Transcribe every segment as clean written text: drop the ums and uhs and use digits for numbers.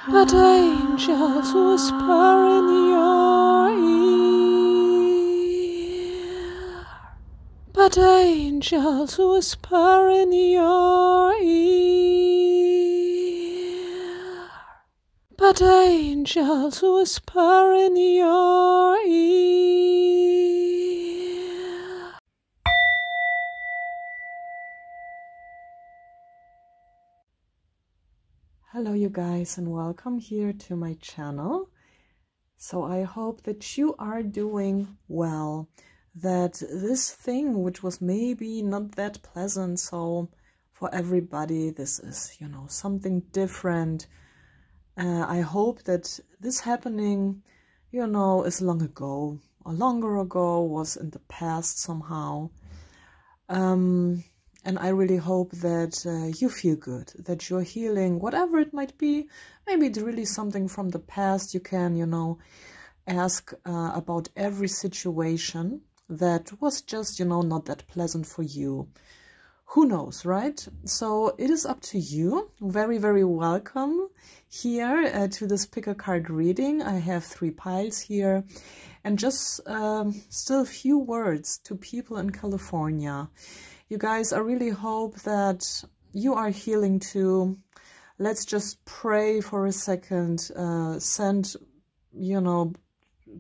but angels whisper in your ear. But angels whisper in your ear. But angels whisper in your ear. Hello you guys, and welcome here to my channel. So I hope that you are doing well, that this thing which was maybe not that pleasant, so for everybody this is, something different. I hope that this happening, is long ago or longer ago, was in the past somehow. And I really hope that you feel good, that you're healing, whatever it might be. Maybe it's really something from the past. You can, ask about every situation that was just, not that pleasant for you. Who knows, right? So it is up to you. Very, very welcome here to this pick a card reading. I have 3 piles here, and just still few words to people in California. You guys, I really hope that you are healing too. Let's just pray for a second, send,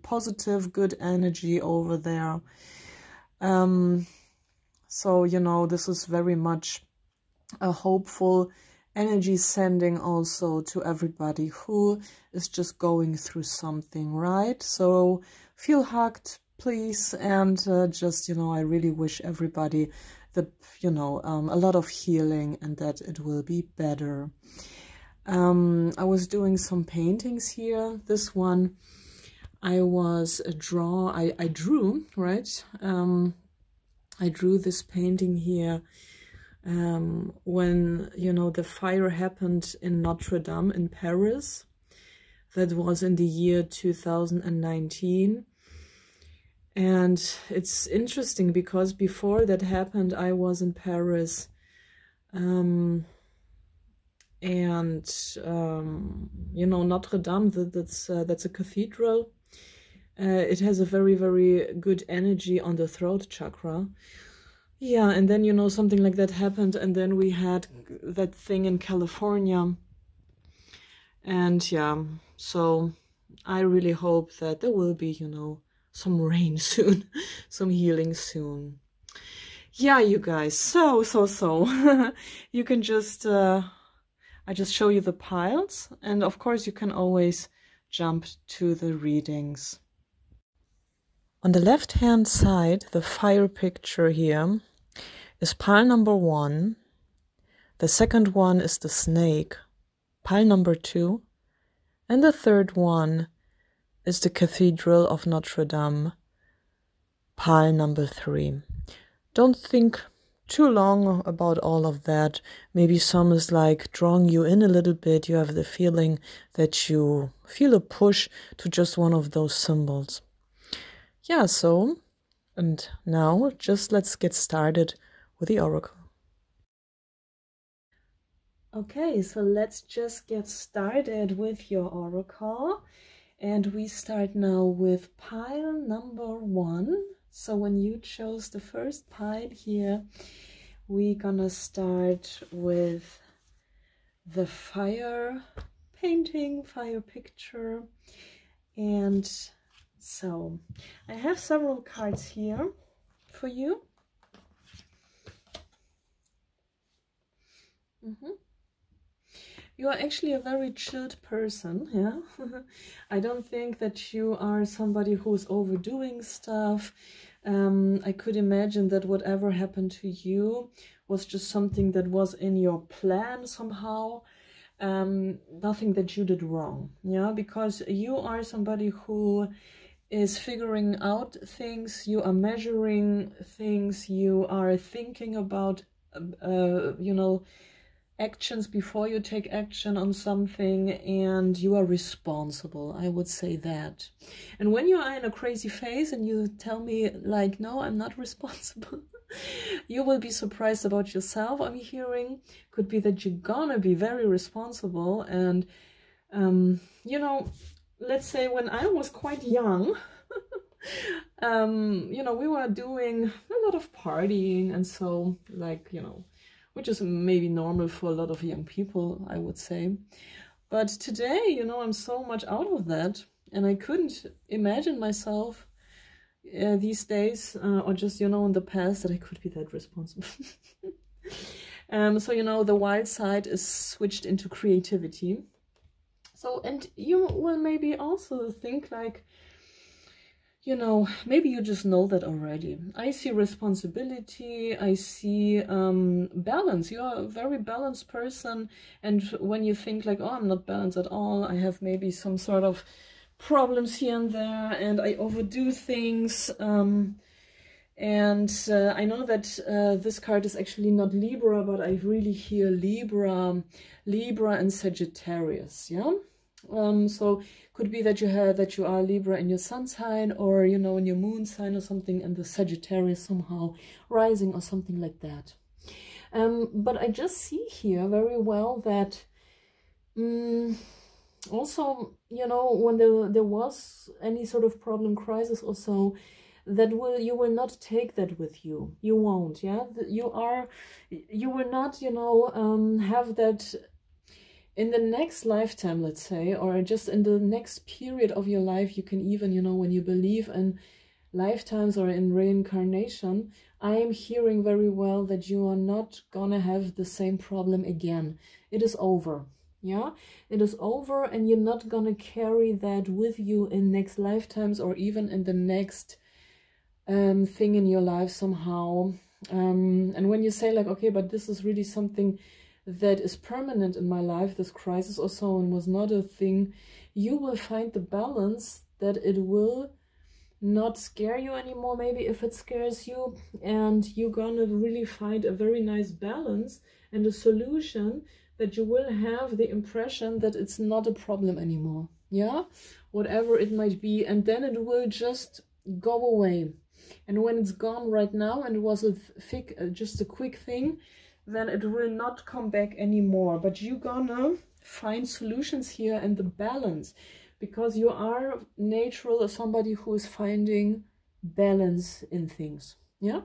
positive, good energy over there. So, this is very much a hopeful energy sending also to everybody who is just going through something, right? So feel hugged, please, and just, I really wish everybody the, a lot of healing and that it will be better. I was doing some paintings here. This one I drew, right? I drew this painting here when, the fire happened in Notre Dame in Paris. That was in the year 2019. And it's interesting because before that happened, I was in Paris. Notre Dame, that's a cathedral. It has a very, very good energy on the throat chakra. Yeah, and then, something like that happened, and then we had that thing in California. And yeah, so I really hope that there will be, some rain soon, some healing soon. Yeah, you guys, so you can just I just show you the piles, and of course you can always jump to the readings. On the left hand side, the fire picture here is pile number 1. The second one is the snake, pile number 2, and the third one is the Cathedral of Notre Dame, pile number 3. Don't think too long about all of that. Maybe some is like drawing you in a little bit. You have the feeling that you feel a push to just one of those symbols. Yeah, so, and now just let's get started with the oracle. Okay, so let's just get started with your oracle. And we start now with pile number 1. So when you chose the first pile here, we're gonna start with the fire painting, fire picture. And so I have several cards here for you. You are actually a very chilled person, yeah? I don't think that you are somebody who's overdoing stuff. I could imagine that whatever happened to you was just something that was in your plan somehow. Nothing that you did wrong, yeah? Because you are somebody who is figuring out things, you are measuring things, you are thinking about, actions before you take action on something, and you are responsible, I would say that. And when you are in a crazy phase and you tell me like, no, I'm not responsible, you will be surprised about yourself. I'm hearing could be that you're gonna be very responsible and You know, let's say when I was quite young, you know, we were doing a lot of partying, and so, like, you know, which is maybe normal for a lot of young people, I would say. But today, you know, I'm so much out of that, and I couldn't imagine myself these days, or just, you know, in the past, that I could be that responsible. So, you know, the wild side is switched into creativity. So, and you will maybe also think like, you know, maybe you just know that already. I see responsibility, I see balance. You are a very balanced person, and when you think like, oh, I'm not balanced at all, I have maybe some sort of problems here and there, and I overdo things, and I know that this card is actually not Libra, but I really hear Libra and Sagittarius, yeah. So could be that you are Libra in your sun sign, or, you know, in your moon sign or something, and the Sagittarius somehow rising or something like that. But I just see here very well that also, you know, when there was any sort of problem, crisis or so, that you will not take that with you. You won't, yeah. You will not, you know, have that in the next lifetime, let's say, or just in the next period of your life. You can even, you know, when you believe in lifetimes or in reincarnation, I am hearing very well that you are not gonna have the same problem again. It is over, yeah? It is over, and you're not gonna carry that with you in next lifetimes, or even in the next thing in your life somehow. And when you say like, okay, but this is really something that is permanent in my life, this crisis or so, and was not a thing, you will find the balance that it will not scare you anymore, maybe if it scares you, and you're gonna really find a very nice balance and a solution that you will have the impression that it's not a problem anymore, yeah, whatever it might be, and then it will just go away. And when it's gone right now, and it was just a quick thing, then it will not come back anymore. But you're gonna find solutions here and the balance, because you are natural as somebody who is finding balance in things, yeah.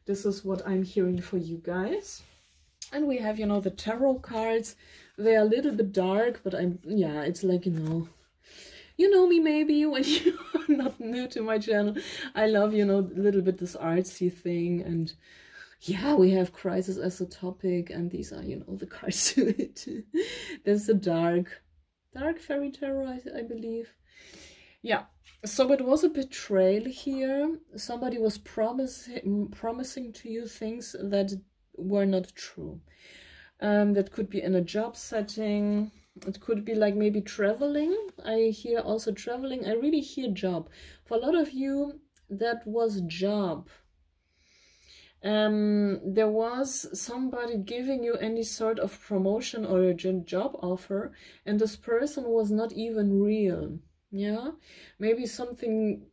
This is what I'm hearing for you guys. And we have, you know, the tarot cards. They are a little bit dark, but yeah, it's like, you know me maybe when you are not new to my channel. I love, you know, a little bit this artsy thing, and yeah, we have crisis as a topic, and these are, you know, the cards to it. There's a dark fairy tarot, I believe. Yeah, so it was a betrayal here. Somebody was promising to you things that were not true. That could be in a job setting. It could be like maybe traveling. I hear also traveling. I really hear job. For a lot of you, that was job. There was somebody giving you any sort of promotion or a job offer, and this person was not even real, yeah. Maybe something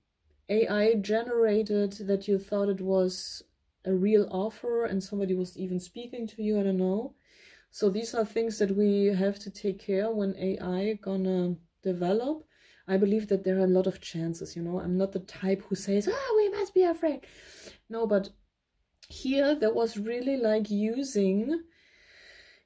AI generated that you thought it was a real offer, and somebody was even speaking to you, I don't know. So these are things that we have to take care when AI gonna develop. I believe that there are a lot of chances, you know. I'm not the type who says, oh, we must be afraid. No, but here there was really like using,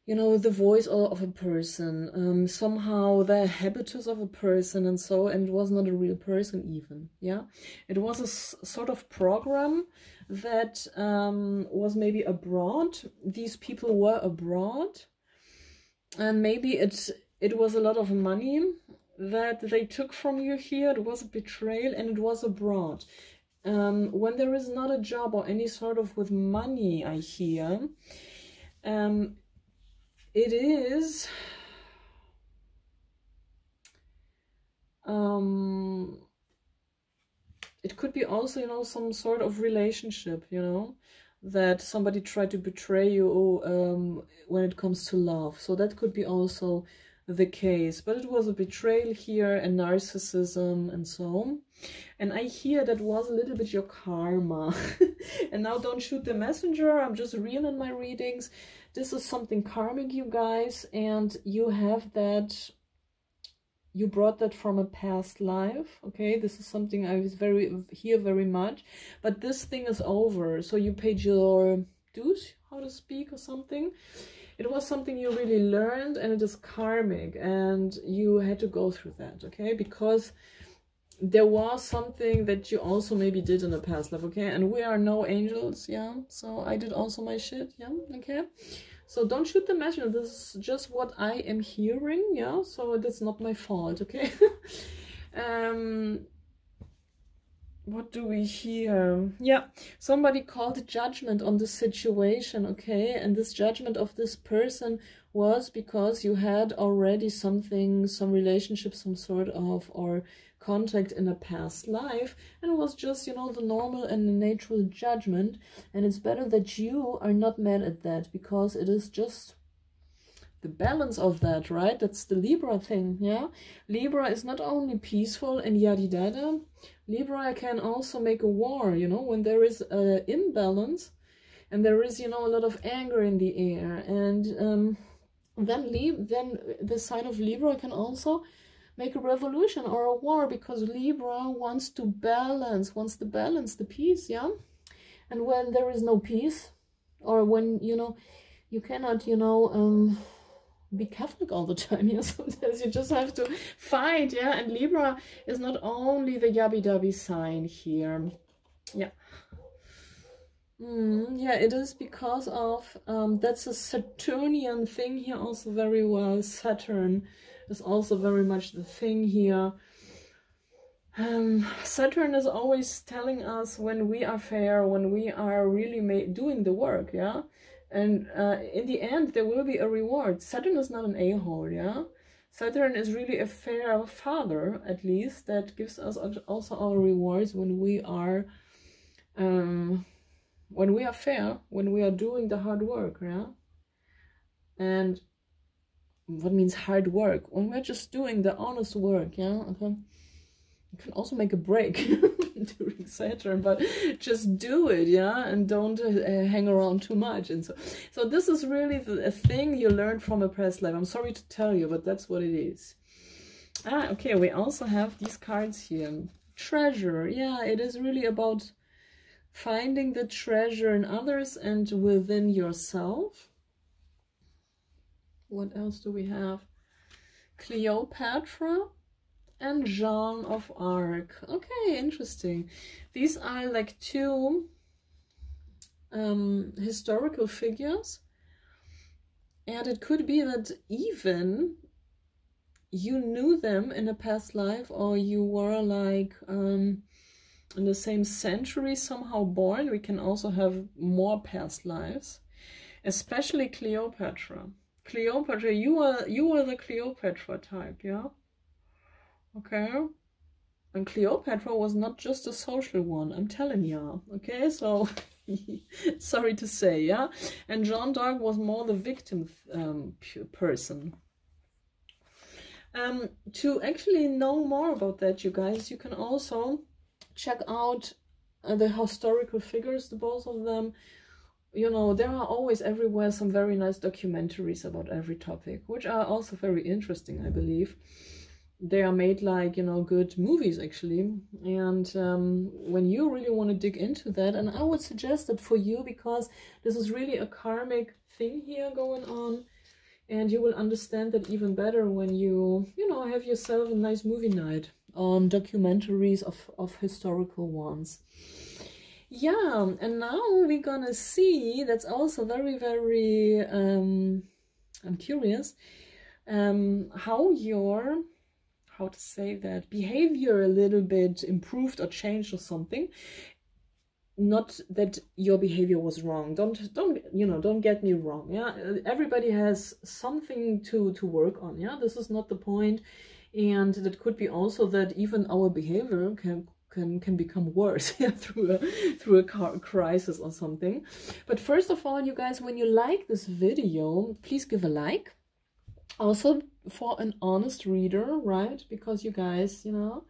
you know, the voice of a person, somehow the habitus of a person, and it was not a real person even, yeah. It was a sort of program that was maybe abroad. These people were abroad, and maybe it was a lot of money that they took from you here. It was a betrayal, and it was abroad. When there is not a job or any sort of with money, I hear, it is it could be also, you know, some sort of relationship, you know, that somebody tried to betray you when it comes to love. So that could be also the case, but it was a betrayal here, and narcissism and so on. And I hear that was a little bit your karma. And now don't shoot the messenger, I'm just real in my readings. This is something karmic, you guys, and you have that you brought that from a past life, okay? This is something I was hear very much, but this thing is over. So you paid your dues, how to speak, or something. It was something you really learned, and it is karmic, and you had to go through that, okay? Because there was something that you also maybe did in a past life, okay? And we are no angels, yeah? So I did also my shit, yeah? Okay? So don't shoot the messenger. This is just what I am hearing, yeah? So that's not my fault, okay? What do we hear? Yeah, somebody called judgment on the situation, okay? And this judgment of this person was because you had already something, some relationship, some sort of, or contact in a past life, and it was just, you know, the normal and the natural judgment. And it's better that you are not mad at that, because it is just the balance of that, right? That's the Libra thing, yeah? Libra is not only peaceful and yada-yada. Libra can also make a war, you know, when there is an imbalance and there is, you know, a lot of anger in the air. And then the sign of Libra can also make a revolution or a war, because Libra wants to balance, the peace, yeah? And when there is no peace, or when, you know, you cannot, you know, be Catholic all the time, yeah? Sometimes you just have to fight, yeah? And Libra is not only the yabby-dabby sign here, yeah. Yeah, it is because of, that's a Saturnian thing here also very well. Saturn is also very much the thing here. Saturn is always telling us when we are fair, when we are really doing the work, yeah? And in the end, there will be a reward. Saturn is not an a-hole, yeah? Saturn is really a fair father, at least, that gives us also our rewards when we are fair, when we are doing the hard work, yeah? And what means hard work? When we're just doing the honest work, yeah? Okay. You can also make a break during Saturn, but just do it, yeah, and don't hang around too much. And so this is really a thing you learned from a past life. I'm sorry to tell you, but that's what it is. Okay, we also have these cards here. Treasure, yeah, it is really about finding the treasure in others and within yourself. What else do we have? Cleopatra and Joan of Arc. Okay, interesting. These are like two historical figures, and it could be that even you knew them in a past life, or you were like in the same century somehow born. We can also have more past lives, especially Cleopatra. Cleopatra, you were the Cleopatra type, yeah? Okay, and Cleopatra was not just a social one, I'm telling ya, okay? So, sorry to say, yeah? And Jeanne d'Arc was more the victim person. To actually know more about that, you guys, you can also check out the historical figures, the both of them. You know, there are always everywhere some very nice documentaries about every topic, which are also very interesting, I believe. They are made like, you know, good movies actually. And when you really want to dig into that, and I would suggest that for you, because this is really a karmic thing here going on, and you will understand that even better when you know, have yourself a nice movie night on documentaries of historical ones. Yeah, and now we're gonna see, that's also very, very, I'm curious, how your, how to say that, behavior a little bit improved or changed or something. Not that your behavior was wrong. Don't you know, don't get me wrong, yeah? Everybody has something to work on, yeah? This is not the point. And that could be also that even our behavior can become worse, yeah, through a crisis or something. But first of all, you guys, when you like this video, please give a like. Also for an honest reader, right? Because you guys, you know,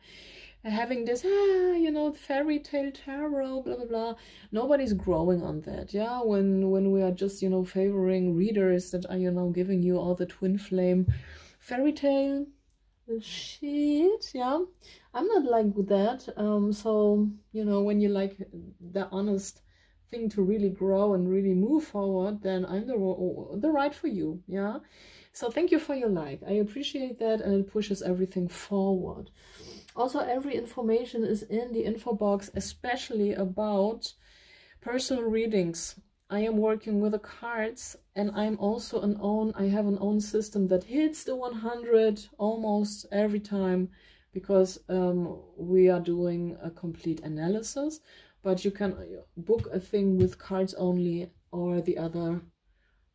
having this, you know, fairy tale tarot, blah, blah, blah. Nobody's growing on that, yeah? When we are just, you know, favoring readers that are, you know, giving you all the twin flame fairy tale shit, yeah. I'm not like that. So, you know, when you like the honest thing to really grow and really move forward, then I'm the right for you, yeah. So thank you for your like. I appreciate that, and it pushes everything forward. Also, every information is in the info box, especially about personal readings. I am working with the cards, and I have an own system that hits the 100 almost every time, because we are doing a complete analysis. But you can book a thing with cards only, or the other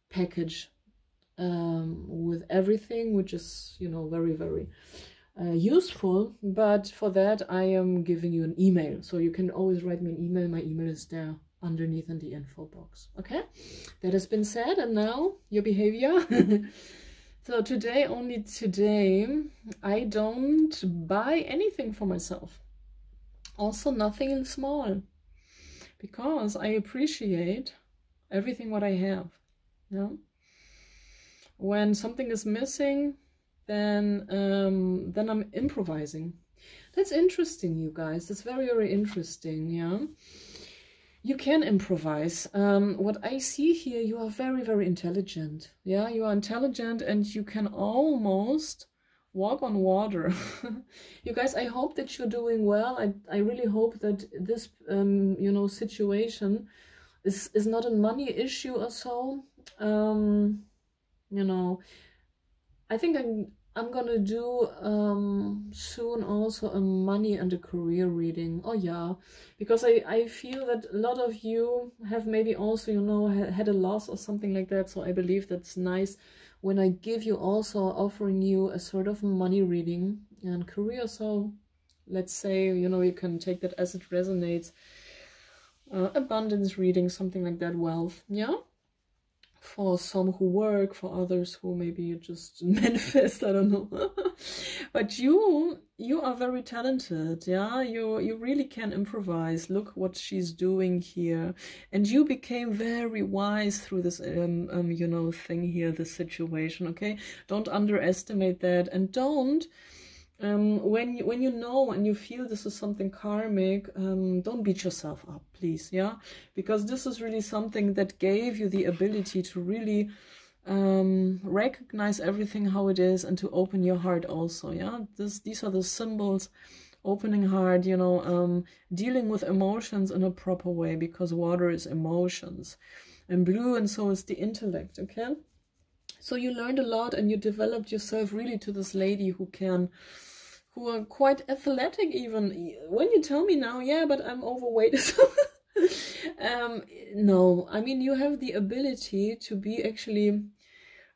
package with everything, which is, you know, very, very useful. But for that, I am giving you an email, so you can always write me an email. My email is there underneath in the info box. Okay, that has been said, and now your behavior. So today, only today, I don't buy anything for myself, also nothing small, because I appreciate everything what I have. Yeah, when something is missing, then I'm improvising. That's interesting, you guys. That's very, very interesting. Yeah, you can improvise. What I see here, you are very, very intelligent. Yeah, you are intelligent, and you can almost walk on water. You guys, I hope that you're doing well. I really hope that this you know, situation is not a money issue or so. You know, I think I'm gonna do soon also a money and a career reading. Oh yeah, because I feel that a lot of you have maybe also, you know, had a loss or something like that. So I believe that's nice when I give you also offering you a sort of money reading and career. So let's say, you know, you can take that as it resonates. Abundance reading, something like that, wealth, yeah? For some who work, for others who maybe just manifest, I don't know. But you are very talented, yeah? You really can improvise. Look what she's doing here. And you became very wise through this, you know, thing here, this situation, okay? Don't underestimate that, and don't, when you know and you feel this is something karmic, don't beat yourself up, please, yeah, because this is really something that gave you the ability to really recognize everything how it is, and to open your heart also, yeah. These are the symbols: opening heart, you know, dealing with emotions in a proper way, because water is emotions, and blue, and so is the intellect, okay? So you learned a lot, and you developed yourself really to this lady who are quite athletic even. When you tell me now, yeah, but I'm overweight. No, I mean, you have the ability to be actually,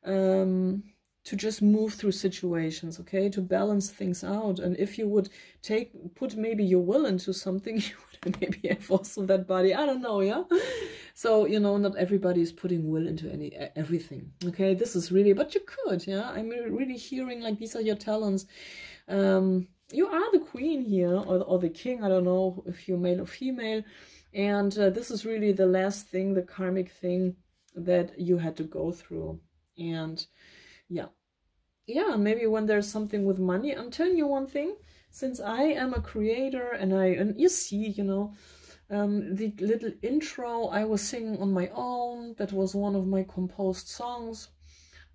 to just move through situations, okay, to balance things out. And if you would put maybe your will into something, you would maybe have also that body, I don't know, yeah. So, you know, not everybody is putting will into everything, okay? This is really, but you could, yeah. I'm really hearing like these are your talents. You are the queen here, or the king, I don't know if you're male or female, and this is really the last thing, the karmic thing that you had to go through. And yeah, maybe when there's something with money, I'm telling you one thing, since I am a creator, and you see, you know, the little intro I was singing on my own, that was one of my composed songs.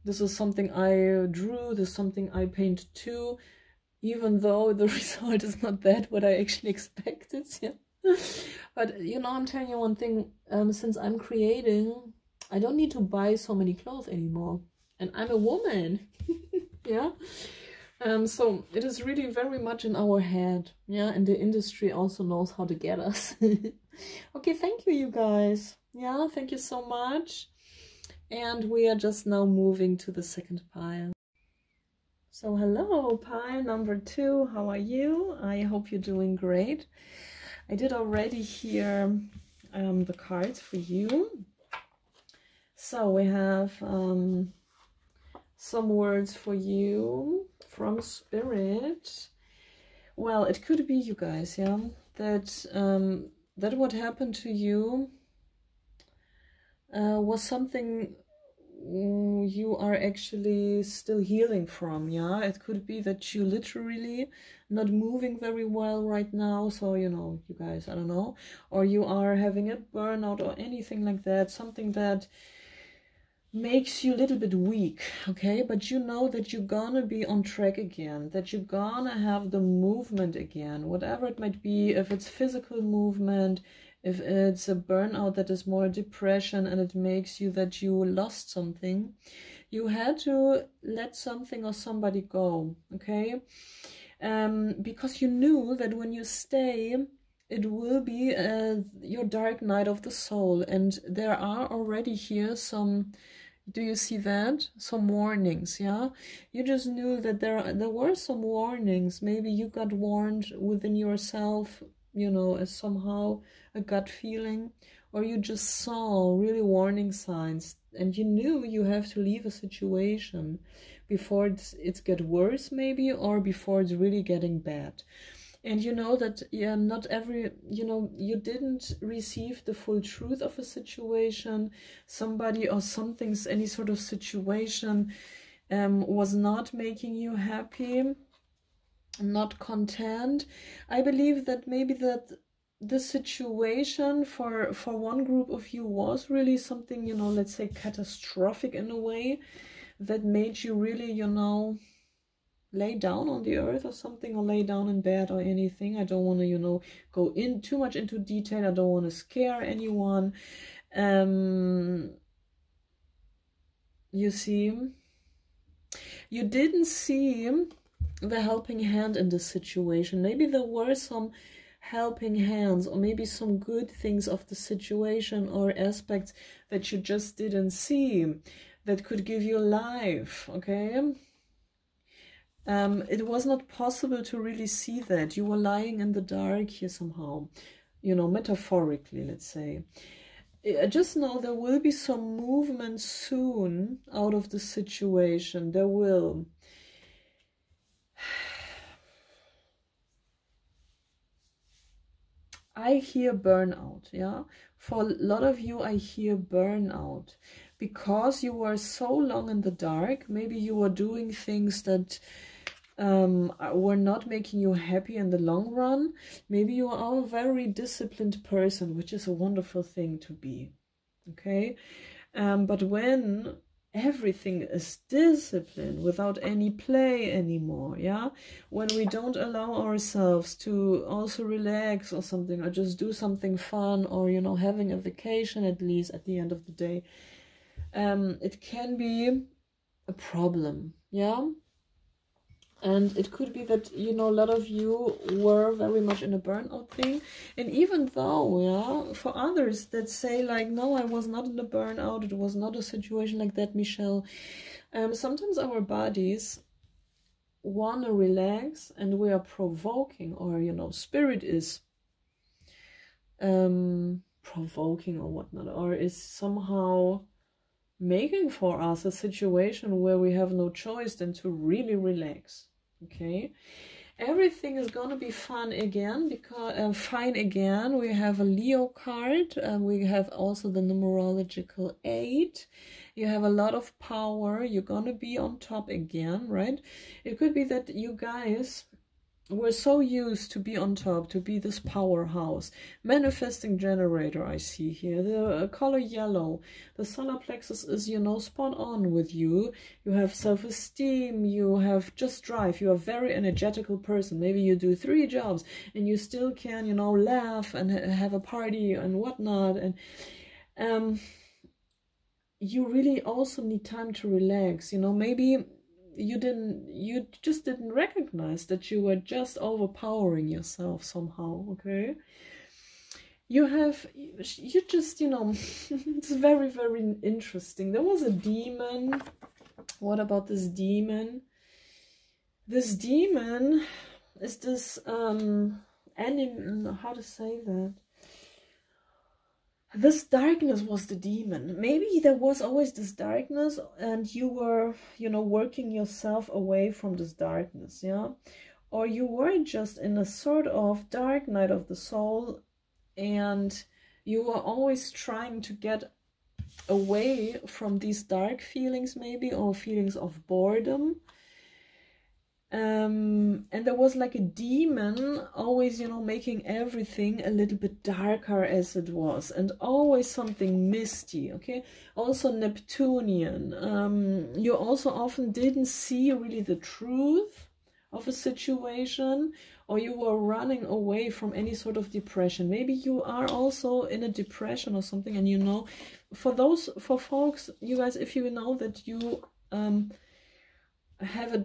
This is something I drew, this is something I painted too, even though the result is not that what I actually expected, yeah. But, you know, I'm telling you one thing, since I'm creating, I don't need to buy so many clothes anymore. And I'm a woman, yeah. So it is really very much in our head, yeah, and the industry also knows how to get us. Okay, thank you, you guys. Yeah, thank you so much. And we are just now moving to the second pile. So hello, pile number 2, how are you? I hope you're doing great. I did already hear the cards for you. So we have some words for you from Spirit. Well, it could be, you guys, yeah, that what happened to you was something you are actually still healing from. Yeah, it could be that you literally not moving very well right now, so you know, you guys, I don't know, or you are having a burnout or anything like that, something that makes you a little bit weak, okay? But you know that you're gonna be on track again, that you're gonna have the movement again, whatever it might be, if it's physical movement, if it's a burnout that is more depression and it makes you that you lost something, you had to let something or somebody go, okay? Because you knew that when you stay, it will be your dark night of the soul, and there are already here some, do you see that? Some warnings, yeah? You just knew that there were some warnings. Maybe you got warned within yourself, you know, as somehow a gut feeling, or you just saw really warning signs, and you knew you have to leave a situation before it's get worse maybe, or before it's really getting bad. And you know that, yeah, not every, you know, you didn't receive the full truth of a situation. Somebody or something's, any sort of situation was not making you happy, not content. I believe that maybe that the situation for one group of you was really something, you know, let's say catastrophic in a way, that made you really, you know, lay down on the earth or something, or lay down in bed or anything. I don't want to, you know, go in too much into detail. I don't want to scare anyone. You see, you didn't see the helping hand in this situation. Maybe there were some helping hands, or maybe some good things of the situation or aspects that you just didn't see, that could give you life, okay? It was not possible to really see that. You were lying in the dark here somehow, you know, metaphorically, let's say. I just know there will be some movement soon out of the situation. There will. I hear burnout, yeah? For a lot of you, I hear burnout. Because you were so long in the dark, maybe you were doing things that were not making you happy in the long run. Maybe you are a very disciplined person, which is a wonderful thing to be, okay? But when everything is disciplined without any play anymore, yeah, when we don't allow ourselves to also relax or something, or just do something fun, or, you know, having a vacation at least at the end of the day, it can be a problem, yeah? And it could be that, you know, a lot of you were very much in a burnout thing. And even though, yeah, for others that say like, no, I was not in a burnout, it was not a situation like that, Michelle. Sometimes our bodies want to relax, and we are provoking, or, you know, spirit is provoking or whatnot, or is somehow making for us a situation where we have no choice than to really relax, okay? Everything is gonna be fun again, because fine again. We have a Leo card, and we have also the numerological 8. You have a lot of power. You're gonna be on top again, right? It could be that you guys we're so used to be on top, to be this powerhouse. Manifesting generator, I see here. The color yellow. The solar plexus is, you know, spot on with you. You have self-esteem. You have just drive. You are a very energetical person. Maybe you do 3 jobs and you still can, you know, laugh and have a party and whatnot. And you really also need time to relax. You know, maybe you just didn't recognize that you were just overpowering yourself somehow, okay? You just, you know, it's very, very interesting. There was a demon. What about this demon? This demon is this how to say that? This darkness was the demon. Maybe there was always this darkness, and you were, you know, working yourself away from this darkness, yeah? Or you were just in a sort of dark night of the soul, and you were always trying to get away from these dark feelings maybe, or feelings of boredom. And there was like a demon always, you know, making everything a little bit darker as it was, and always something misty, okay? Also Neptunian. You also often didn't see really the truth of a situation, or you were running away from any sort of depression. Maybe you are also in a depression or something, and you know, for folks, you guys, if you know that you have a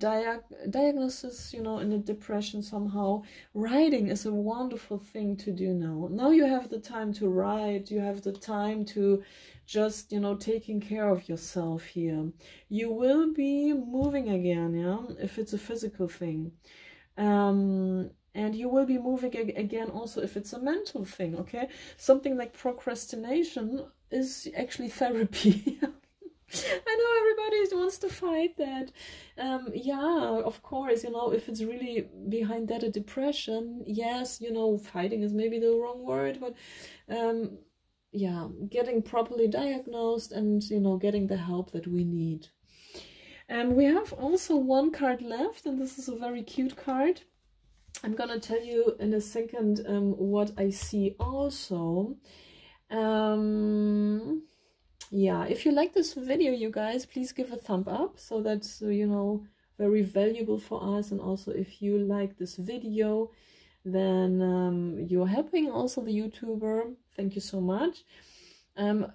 diagnosis, you know, in a depression somehow, writing is a wonderful thing to do now. Now you have the time to write, you have the time to just, you know, taking care of yourself here. You will be moving again, yeah, if it's a physical thing. And you will be moving again also if it's a mental thing, okay? Something like procrastination is actually therapy. I know everybody wants to fight that. Yeah, of course, you know, if it's really behind that a depression, yes, you know, fighting is maybe the wrong word, but yeah, getting properly diagnosed and, you know, getting the help that we need. And we have also one card left, and this is a very cute card. I'm gonna tell you in a second what I see also. Yeah, if you like this video, you guys, please give a thumb up. So that's, you know, very valuable for us. And also, if you like this video, then you're helping also the YouTuber. Thank you so much.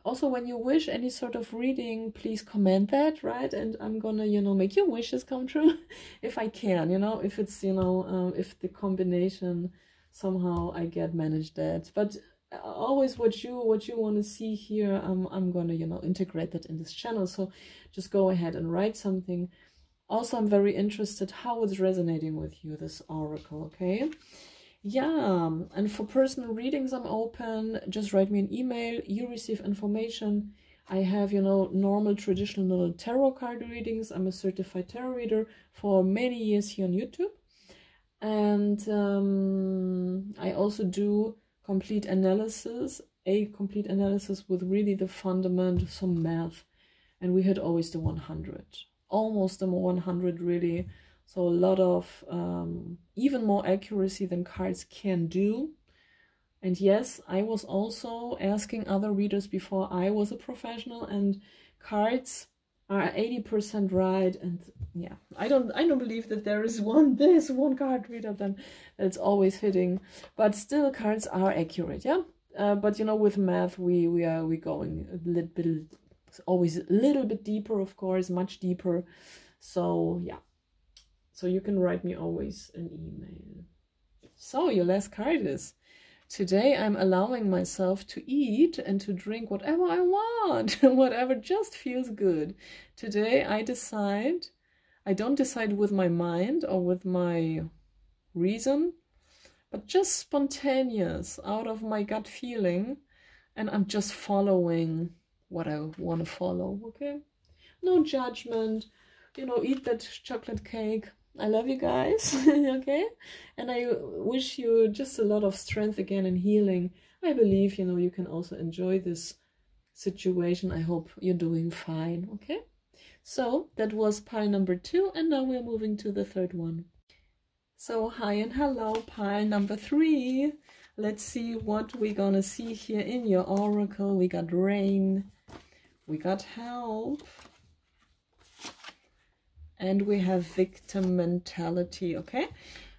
Also, when you wish any sort of reading, please comment that, right? And I'm gonna, you know, make your wishes come true if I can, you know, if it's, you know, if the combination somehow I get managed that. But always what you want to see here, I'm gonna, you know, integrate that in this channel. So just go ahead and write something. Also, I'm very interested how it's resonating with you, this oracle, okay? Yeah, and for personal readings, I'm open. Just write me an email. You receive information. I have, you know, normal traditional tarot card readings. I'm a certified tarot reader for many years here on YouTube. And I also do complete analysis, a complete analysis with really the fundament, some math, and we hit always the 100, almost the 100 really. So a lot of even more accuracy than cards can do. And yes, I was also asking other readers before I was a professional, and cards are 80% right. And yeah, I don't believe that there is one card reader then it's always hitting, but still cards are accurate, yeah. But you know, with math we going a little bit, always a little bit deeper, of course, much deeper. So yeah, so you can write me always an email. So your last card is: today I'm allowing myself to eat and to drink whatever I want, whatever just feels good. Today I don't decide with my mind or with my reason, but just spontaneous, out of my gut feeling, and I'm just following what I want to follow, okay? No judgment, you know, eat that chocolate cake. I love you guys, okay? And I wish you just a lot of strength again and healing. I believe, you know, you can also enjoy this situation. I hope you're doing fine, okay? So that was pile number 2, and now we're moving to the third one. So hi and hello, pile number 3. Let's see what we're gonna see here in your oracle. We got rain, we got help, and we have victim mentality, okay?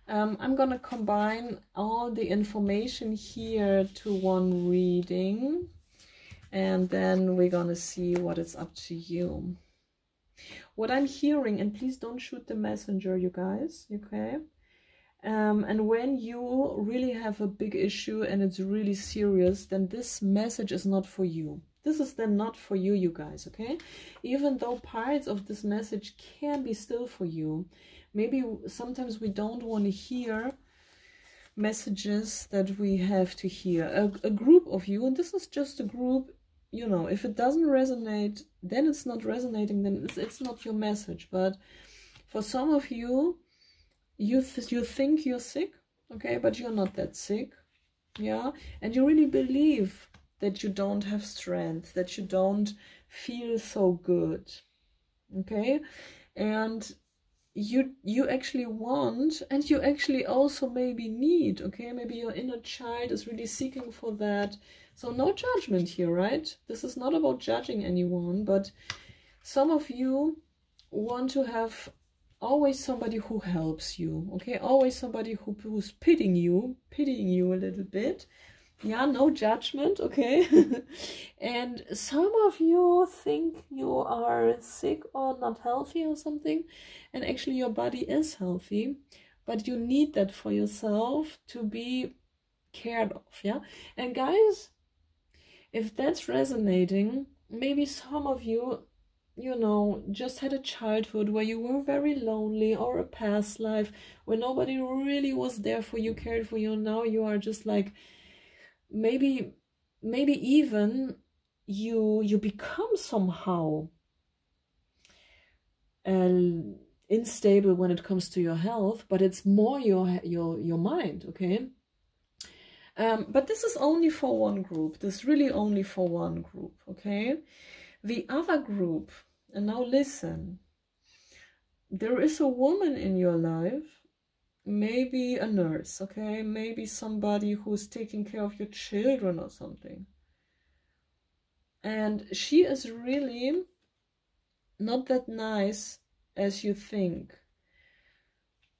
I'm gonna combine all the information here to one reading, and then we're gonna see what is up to you. What I'm hearing, and please don't shoot the messenger, you guys, okay? And when you really have a big issue and it's really serious, then this message is not for you. This is then not for you, you guys, okay? Even though parts of this message can be still for you. Maybe sometimes we don't want to hear messages that we have to hear. A group of you, and this is just a group, you know, if it doesn't resonate, then it's not resonating, then it's not your message. But for some of you, you think you're sick, okay, but you're not that sick, yeah? And you really believe that you don't have strength, that you don't feel so good, okay? And you actually want, and you actually also maybe need, okay? Maybe your inner child is really seeking for that. So no judgment here, right? This is not about judging anyone, but some of you want to have always somebody who helps you, okay? Always somebody who's pitying you a little bit. Yeah, no judgment, okay? And some of you think you are sick or not healthy or something, and actually your body is healthy, but you need that for yourself to be cared of, yeah? And guys, if that's resonating, maybe some of you, you know, just had a childhood where you were very lonely, or a past life where nobody really was there for you, cared for you. Now you are just like, maybe even you become somehow unstable when it comes to your health, but it's more your mind, okay? But this is only for one group. This really only for one group, okay? The other group, and now listen, there is a woman in your life, maybe a nurse, okay? Maybe somebody who's taking care of your children or something. And she is really not that nice as you think.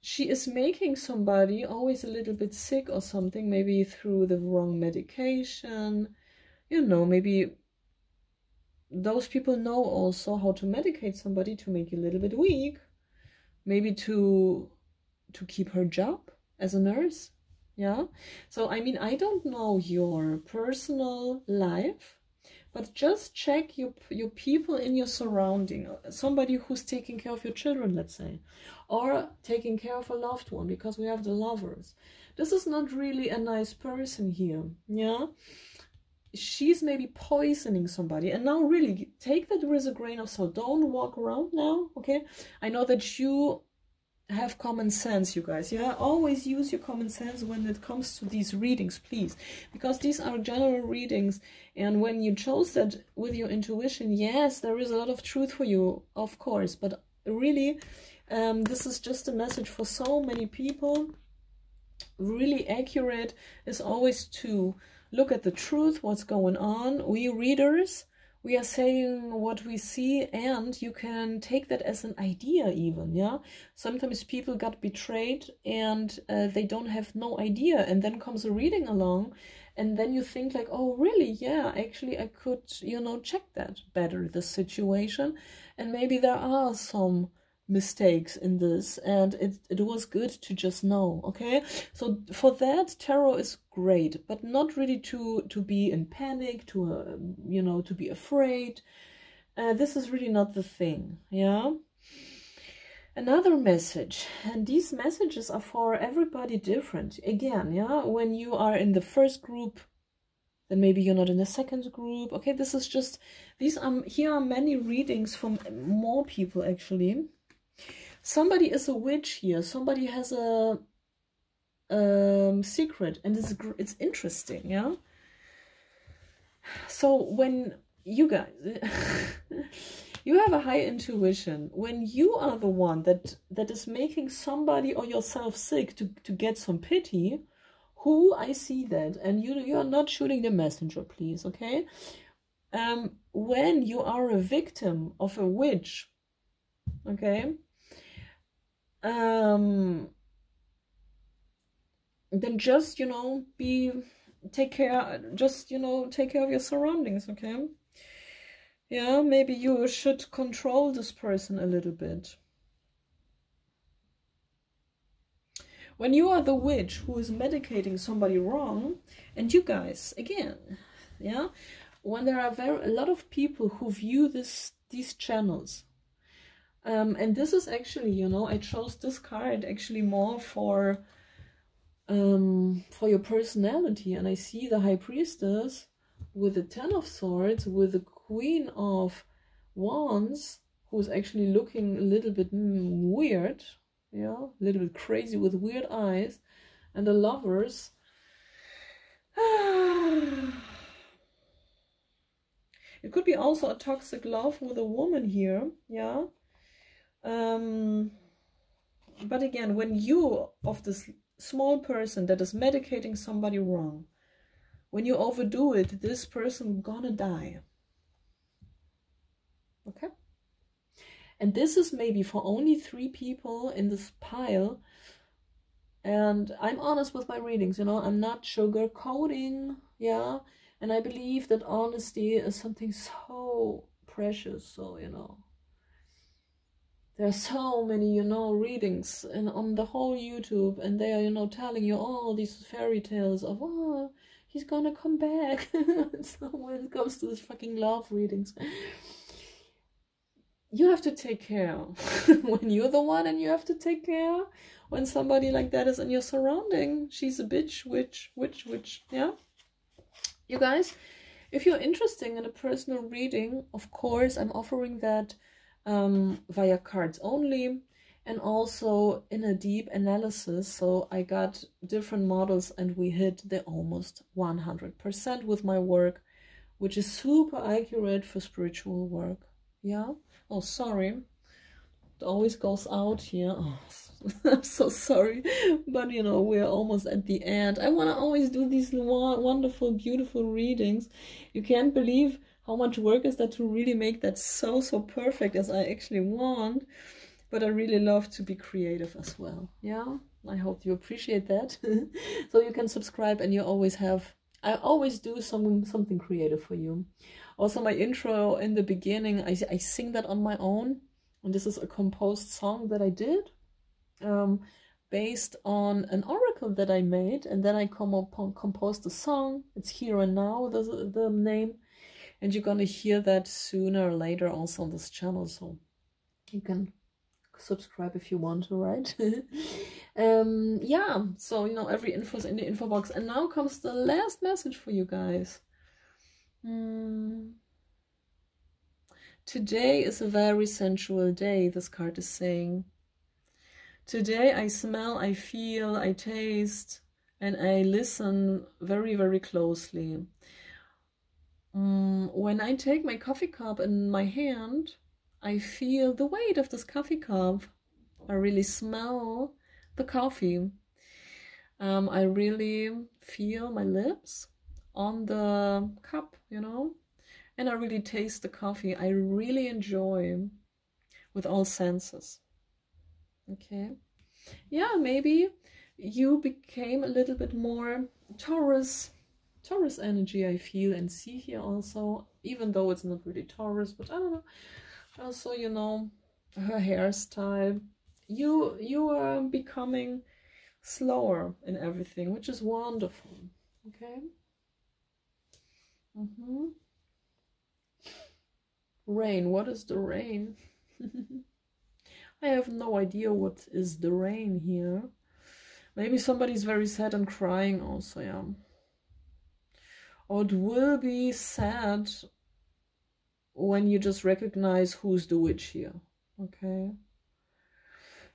She is making somebody always a little bit sick or something, maybe through the wrong medication. You know, maybe those people know also how to medicate somebody to make you a little bit weak. Maybe to keep her job as a nurse, yeah? So, I mean, I don't know your personal life, but just check your people in your surrounding. Somebody who's taking care of your children, let's say, or taking care of a loved one, because we have the lovers. This is not really a nice person here, yeah? She's maybe poisoning somebody. And now really take that with a grain of salt. Don't walk around now, okay? I know that you have common sense, you guys, yeah? Always use your common sense when it comes to these readings, please, because these are general readings, and when you chose that with your intuition, yes, there is a lot of truth for you, of course, but really this is just a message for so many people. Really accurate is always to look at the truth, what's going on. We readers, we are saying what we see, and you can take that as an idea even, yeah? Sometimes people got betrayed and they don't have no idea, and then comes a reading along, and then you think like, oh, really? Yeah, actually I could, you know, check that better, the situation, and maybe there are some mistakes in this, and it was good to just know, okay? So for that, tarot is great, but not really to be in panic, to you know, to be afraid. This is really not the thing, yeah? Another message, and these messages are for everybody different. Again, yeah, when you are in the first group, then maybe you're not in the second group, okay? This is just, these are, here are many readings from more people actually. Somebody is a witch here. Somebody has a secret, and it's interesting, yeah? So when you guys, you have a high intuition. When you are the one that is making somebody or yourself sick to get some pity, who I see that, and you are not shooting the messenger, please, okay? When you are a victim of a witch, okay? Then just, you know, take care of your surroundings, okay? Yeah, maybe you should control this person a little bit. When you are the witch who is medicating somebody wrong, and you guys, again, yeah, when there are a lot of people who view these channels, and this is actually, you know, I chose this card actually more for your personality, and I see the High Priestess with the Ten of Swords, with the Queen of Wands, who's actually looking a little bit weird, yeah, a little bit crazy with weird eyes, and the Lovers. It could be also a toxic love with a woman here, yeah. But again, when you, of this small person that is medicating somebody wrong, when you overdo it, this person gonna die. Okay? And this is maybe for only 3 people in this pile. And I'm honest with my readings, you know, I'm not sugarcoating, yeah. And I believe that honesty is something so precious. So, you know, there are so many, you know, readings and on the whole YouTube, and they are, you know, telling you all these fairy tales of, oh, he's gonna come back. So when it comes to this fucking love readings, you have to take care when you're the one, and you have to take care when somebody like that is in your surrounding. She's a bitch, witch, yeah. You guys, if you're interested in a personal reading, of course, I'm offering that via cards only, and also in a deep analysis. So I got different models, and we hit the almost 100% with my work, which is super accurate for spiritual work, yeah. Oh, sorry, it always goes out here. Oh, I'm so sorry, but you know, we're almost at the end. I want to always do these wonderful, beautiful readings. You can't believe how much work is that to really make that so perfect as I actually want. But I really love to be creative as well, yeah. I hope you appreciate that. So you can subscribe, and you always have, I always do something creative for you. Also, my intro in the beginning, I sing that on my own, and this is a composed song that I did, based on an oracle that I made, and then I composed the song. It's Here and Now, the name, and you're gonna hear that sooner or later also on this channel, so you can subscribe if you want to, right? Yeah, so you know, every info is in the info box. And now comes the last message for you guys. Today is a very sensual day, this card is saying. Today I smell, I feel, I taste, and I listen very closely. When I take my coffee cup in my hand, I feel the weight of this coffee cup. I really smell the coffee. I really feel my lips on the cup, you know, and I really taste the coffee. I really enjoy with all senses. Okay, yeah, maybe you became a little bit more Taurus energy, I feel and see here also, even though it's not really Taurus, but I don't know. Also, you know, her hairstyle, you are becoming slower in everything, which is wonderful. Okay. Rain, what is the rain? I have no idea what is the rain here. Maybe somebody's very sad and crying also, yeah. Or it will be sad when you just recognize who's the witch here. Okay.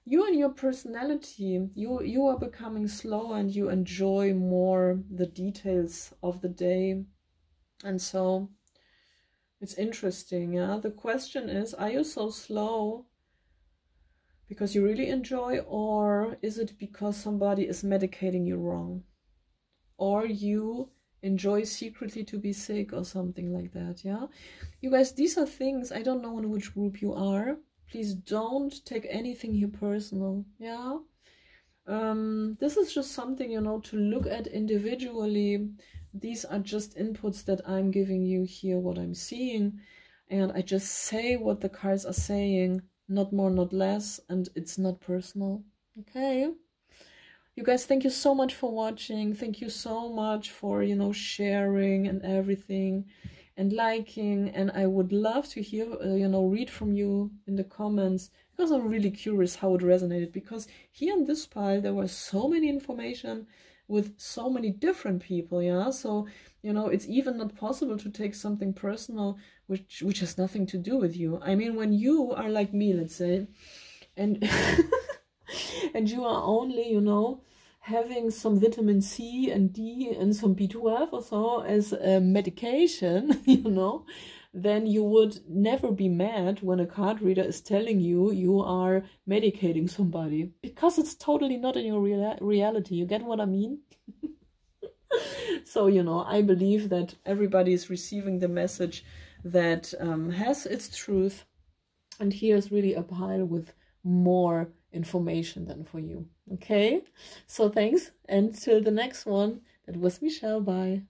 You and your personality, you are becoming slow, and you enjoy more the details of the day. And so it's interesting, yeah. The question is, are you so slow because you really enjoy, or is it because somebody is medicating you wrong? Or you enjoy secretly to be sick or something like that, yeah? You guys, these are things, I don't know in which group you are. Please don't take anything here personal, yeah? This is just something, you know, to look at individually. These are just inputs that I'm giving you here, what I'm seeing. And I just say what the cards are saying, not more, not less, and it's not personal, okay? You guys, thank you so much for watching. Thank you so much for, you know, sharing and everything and liking. And I would love to hear, you know, read from you in the comments, because I'm really curious how it resonated. Because here in this pile, there was so many information with so many different people, yeah? So, you know, it's even not possible to take something personal which has nothing to do with you. I mean, when you are like me, let's say, and and you are only, you know, having some vitamin C and D and some B12 or so as a medication, you know, then you would never be mad when a card reader is telling you you are medicating somebody, because it's totally not in your reality. You get what I mean? So, you know, I believe that everybody is receiving the message that has its truth. And here's really a pile with more information than for you. Okay? So thanks. And till the next one. That was Michelle. Bye.